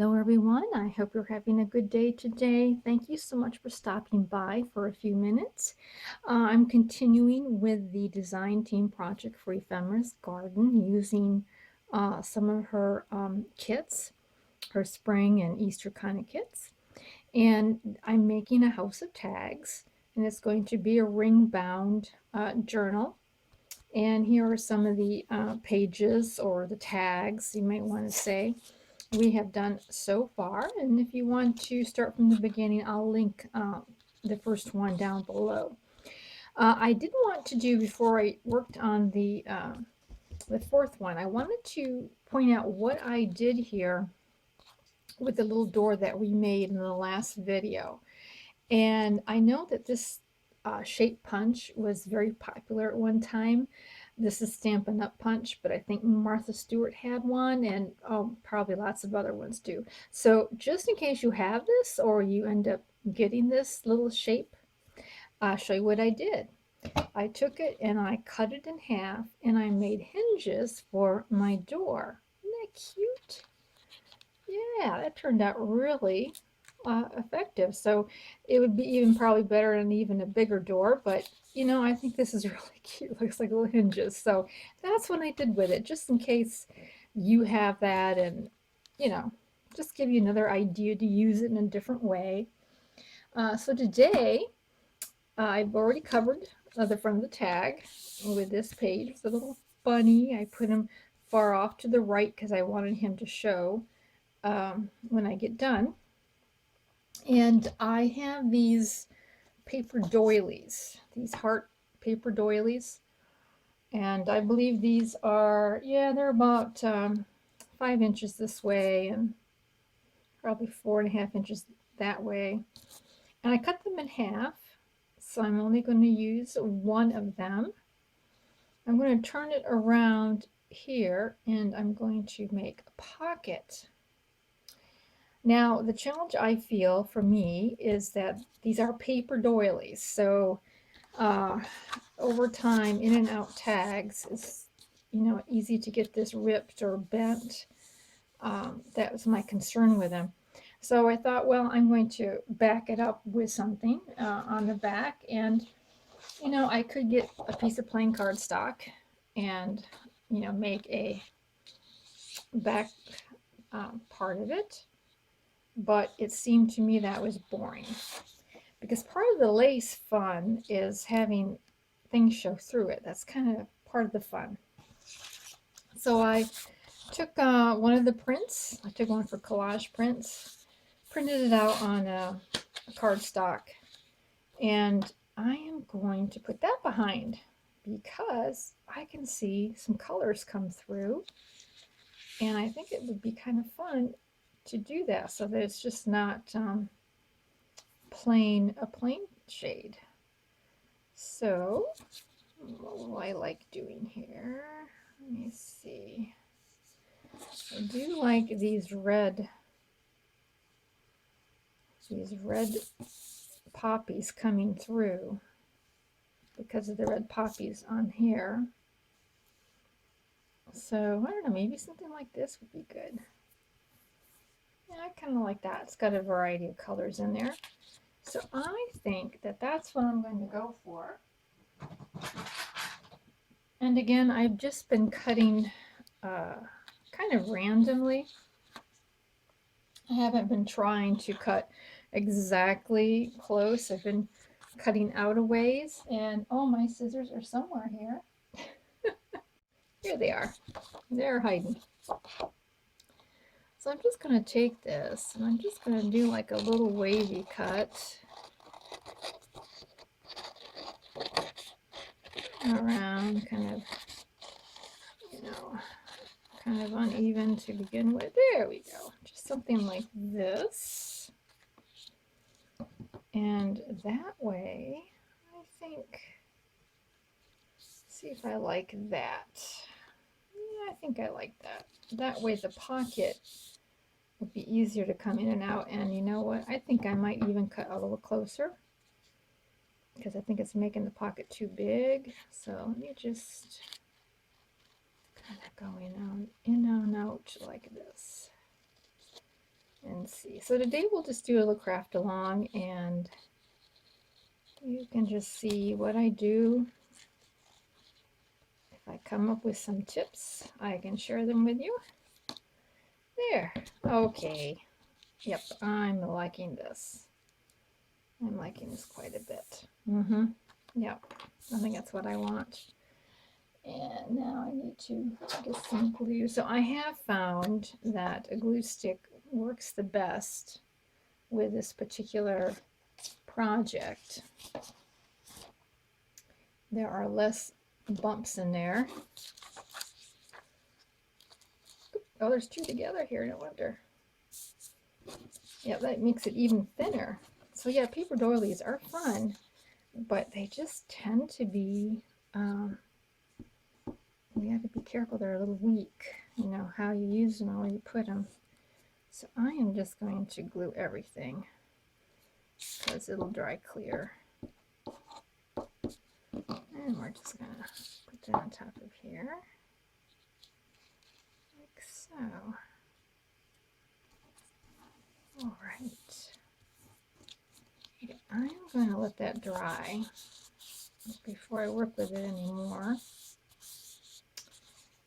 Hello everyone, I hope you're having a good day today. Thank you so much for stopping by for a few minutes. I'm continuing with the design team project for Ephemera's garden using some of her kits, her spring and Easter kind of kits. And I'm making a house of tags, and it's going to be a ring bound journal. And here are some of the pages or the tags, you might want to say, we have done so far. And if you want to start from the beginning, I'll link the first one down below. I did want to do, before I worked on the fourth one, I wanted to point out what I did here with the little door that we made in the last video. And I know that this shape punch was very popular at one time. This is Stampin' Up! Punch, but I think Martha Stewart had one, and probably lots of other ones too. So just in case you have this or you end up getting this little shape, I'll show you what I did. I took it and I cut it in half, and I made hinges for my door. Isn't that cute? Yeah, that turned out really effective. So it would be even probably better than even a bigger door, but you know, I think this is really cute. Looks like little hinges. So that's what I did with it, just in case you have that, and you know, just give you another idea to use it in a different way. So today I've already covered the front of the tag with this page. The little bunny, I put him far off to the right because I wanted him to show when I get done. And I have these paper doilies, these heart paper doilies. And I believe these are, yeah, they're about 5 inches this way and probably 4.5 inches that way. And I cut them in half, so I'm only going to use one of them. I'm going to turn it around here, and I'm going to make a pocket. Now, the challenge I feel for me is that these are paper doilies, so over time, in and out tags is, you know, easy to get this ripped or bent. That was my concern with them. So I thought, well, I'm going to back it up with something on the back, and you know, I could get a piece of plain cardstock and, you know, make a back part of it, but it seemed to me that was boring, because part of the lace fun is having things show through it. That's kind of part of the fun. So I took one of the prints. I took one for collage prints, printed it out on a cardstock, and I am going to put that behind because I can see some colors come through, and I think it would be kind of fun to do that so that it's just not a plain shade. So what will I like doing here? Let me see. I do like these red poppies coming through because of the red poppies on here. So I don't know, maybe something like this would be good. Yeah, I kind of like that. It's got a variety of colors in there. So I think that that's what I'm going to go for. And again, I've just been cutting kind of randomly. I haven't been trying to cut exactly close. I've been cutting out a ways, and oh, my scissors are somewhere here. Here they are. They're hiding. So I'm just going to take this, and I'm just going to do like a little wavy cut around, kind of, you know, kind of uneven to begin with. There we go. Just something like this. And that way, I think, see if I like that. Yeah, I think I like that. That way the pocket would be easier to come in and out. And you know what? I think I might even cut a little closer, because I think it's making the pocket too big. So let me just kind of go in and out like this. and see. So today we'll just do a little craft along, and you can just see what I do. If I come up with some tips, I can share them with you. There. Okay. Yep, I'm liking this. I'm liking this quite a bit. Yep, I think that's what I want. And now I need to get some glue. So I have found that a glue stick works the best with this particular project. There are less bumps in there. Oh, there's two together here, no wonder. Yeah, that makes it even thinner. So yeah, paper doilies are fun, but they just tend to be, you have to be careful, they're a little weak, you know, how you use them or where you put them. So I am just going to glue everything because it'll dry clear. And we're just going to put that on top of here, like so. All right. Okay, I'm going to let that dry before I work with it anymore.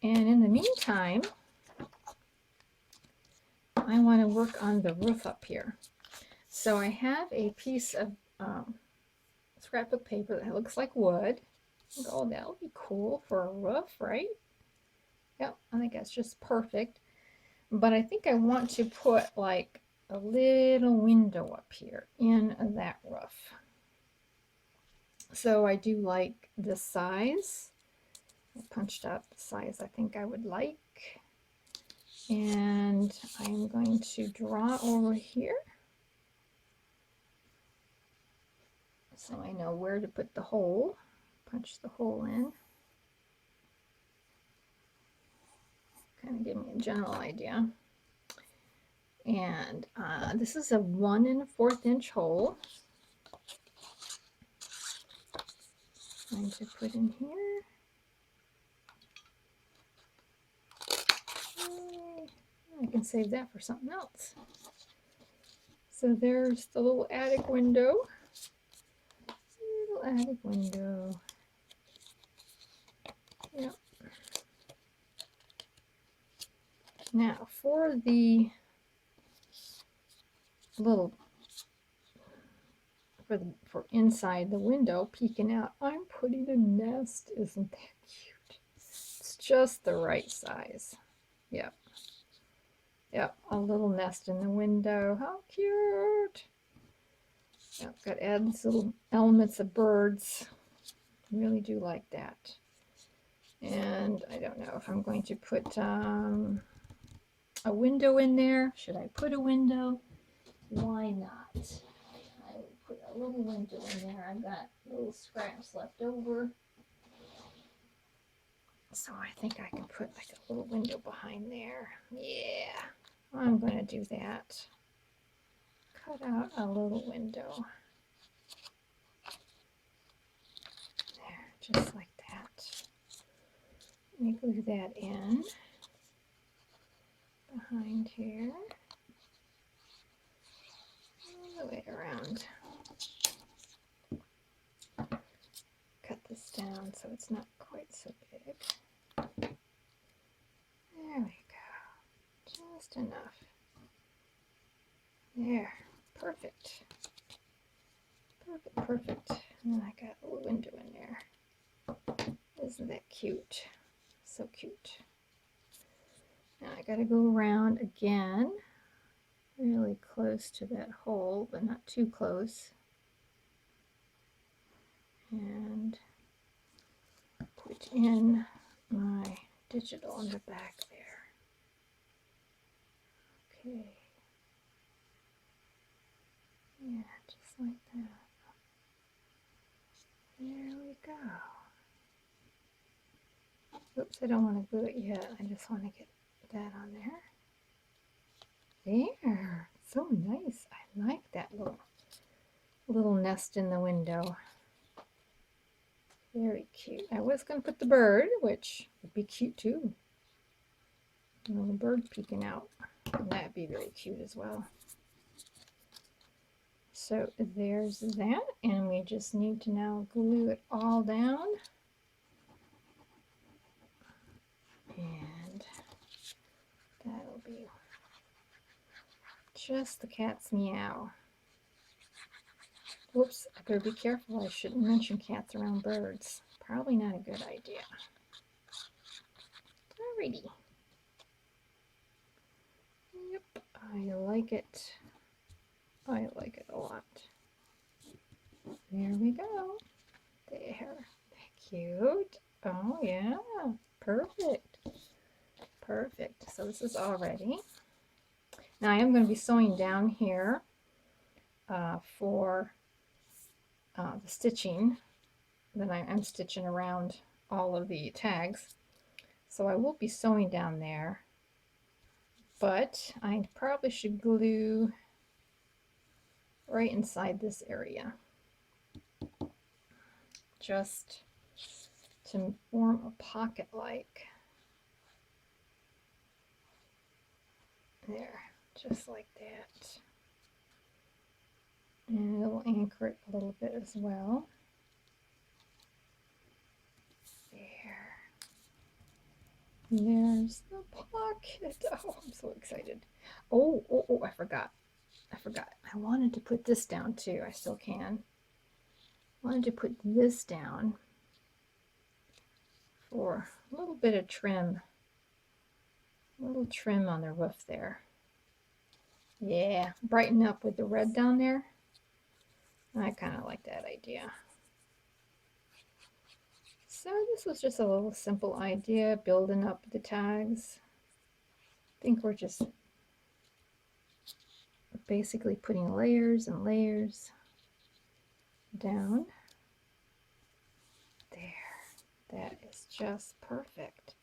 And in the meantime, I want to work on the roof up here. So I have a piece of scrapbook paper that looks like wood. Oh, that'll be cool for a roof, right? Yep, I think that's just perfect. But I think I want to put like a little window up here in that roof. So I do like this size. I punched out the size I think I would like. And I'm going to draw over here, so I know where to put the hole. Punch the hole in. Kind of give me a general idea. And this is a 1 1/4 inch hole. I'm going to put in here. I can save that for something else. So there's the little attic window. Little attic window. Yep. Now for the little, for inside the window peeking out, I'm putting a nest. Isn't that cute? It's just the right size. Yep. Yep, a little nest in the window. How cute. Yep, got to add these little elements of birds. Really do like that. And I don't know if I'm going to put a window in there. Should I put a window? Why not? I will put a little window in there. I've got little scraps left over. So I think I can put like a little window behind there. Yeah, I'm going to do that. Cut out a little window. There, just like that. Let me glue that in behind here. All the way around. Cut this down so it's not quite so big. There we go. Just enough. There. Perfect. Perfect, perfect. And then I got a little window in there. Isn't that cute? So cute. Now I got to go around again, really close to that hole, but not too close. And put in my digital in the back there. Okay. Yeah, just like that. There we go. Oops, I don't want to glue it yet. I just want to get that on there. There. So nice. I like that little nest in the window. Very cute. I was going to put the bird, which would be cute too. A little bird peeking out. And that'd be very cute as well. So there's that, and we just need to now glue it all down. And that'll be just the cat's meow. Whoops, I better be careful. I shouldn't mention cats around birds. Probably not a good idea. Alrighty. Yep, I like it. I like it a lot. There we go. There. Cute. Oh, yeah. Perfect. Perfect. So this is all ready. Now I am going to be sewing down here for the stitching. Then I'm stitching around all of the tags. So I will be sewing down there. But I probably should glue right inside this area, just to form a pocket like. There, just like that. And it'll anchor it a little bit as well. There. There's the pocket. Oh, I'm so excited. Oh, I forgot. I wanted to put this down too. I still can. I wanted to put this down for a little bit of trim. A little trim on the roof there. Yeah, brighten up with the red down there. I kind of like that idea. So this was just a little simple idea, building up the tags. I think we're just basically putting layers and layers down. There. That is just perfect.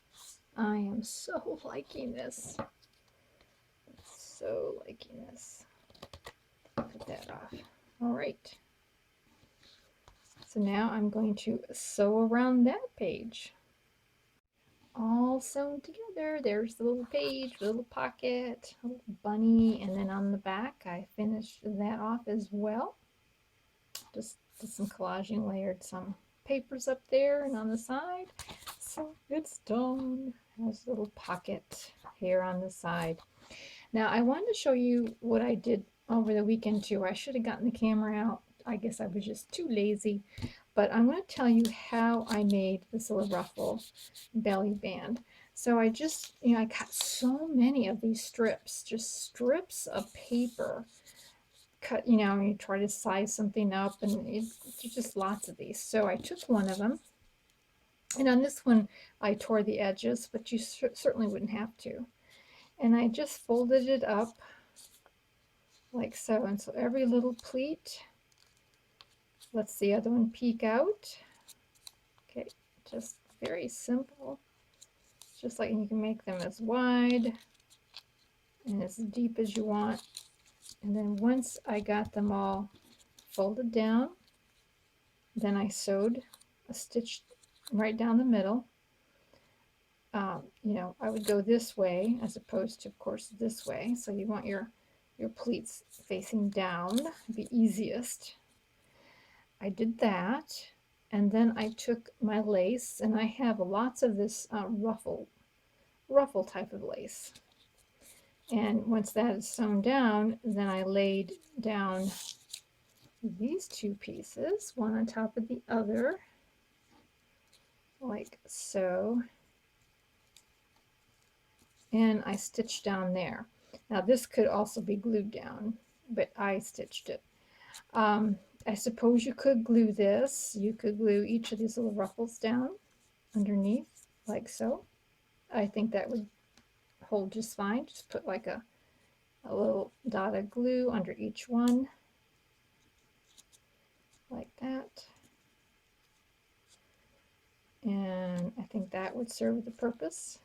I am so liking this. So liking this. Put that off. All right. So now I'm going to sew around that page. All sewn together. There's the little page, the little pocket, a little bunny, and then on the back I finished that off as well. Just did some collaging, layered some papers up there and on the side. So it's done. There's a little pocket here on the side. Now I wanted to show you what I did over the weekend too. I should have gotten the camera out. I guess I was just too lazy. But I'm going to tell you how I made this little ruffle belly band. So I just, I cut so many of these strips, just strips of paper. Cut, you try to size something up, and it's just lots of these. So I took one of them, and on this one I tore the edges, but you certainly wouldn't have to. And I just folded it up like so, and so every little pleat lets the other one peek out. Okay, just very simple. Just like you can make them as wide and as deep as you want. And then once I got them all folded down, then I sewed a stitch right down the middle. I would go this way as opposed to, of course, this way. So you want your pleats facing down, the easiest. I did that, and then I took my lace, and I have lots of this ruffle type of lace. And once that is sewn down, then I laid down these two pieces, one on top of the other, like so. And I stitched down there. Now this could also be glued down, but I stitched it. I suppose you could glue this. You could glue each of these little ruffles down underneath, like so. I think that would hold just fine. Just put like a little dot of glue under each one, like that. And I think that would serve the purpose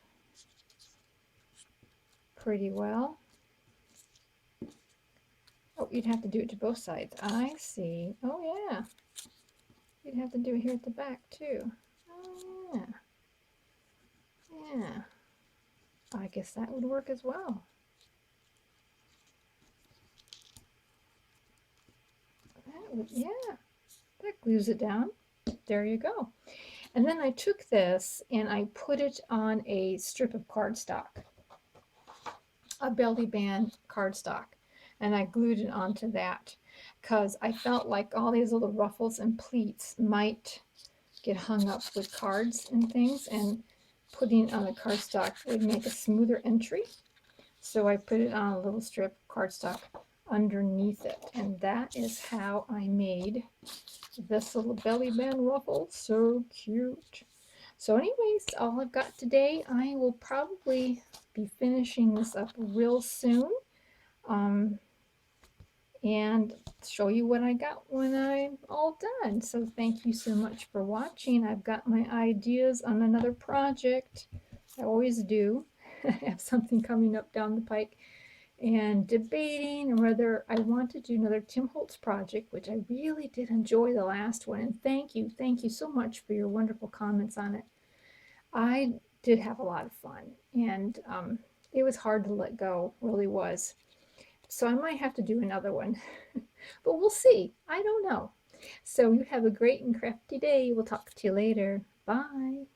pretty well. Oh, you'd have to do it to both sides. I see. Oh, yeah. You'd have to do it here at the back, too. Oh, yeah. Yeah. I guess that would work as well. Yeah, that glues it down. There you go. And then I took this and I put it on a strip of cardstock, a belly band cardstock, and I glued it onto that because I felt like all these little ruffles and pleats might get hung up with cards and things, and putting it on the cardstock would make a smoother entry. So I put it on a little strip of cardstock underneath it, and that is how I made this little belly band ruffle. So cute. So anyways, all I've got today. I will probably be finishing this up real soon, um, and show you what I got when I'm all done. So thank you so much for watching. I've got my ideas on another project. I always do. I have something coming up down the pike, and debating whether I want to do another Tim Holtz project, which I really did enjoy the last one. And thank you so much for your wonderful comments on it. I did have a lot of fun, and it was hard to let go, really was. So I might have to do another one, but we'll see. I don't know. So you have a great and crafty day. We'll talk to you later. Bye.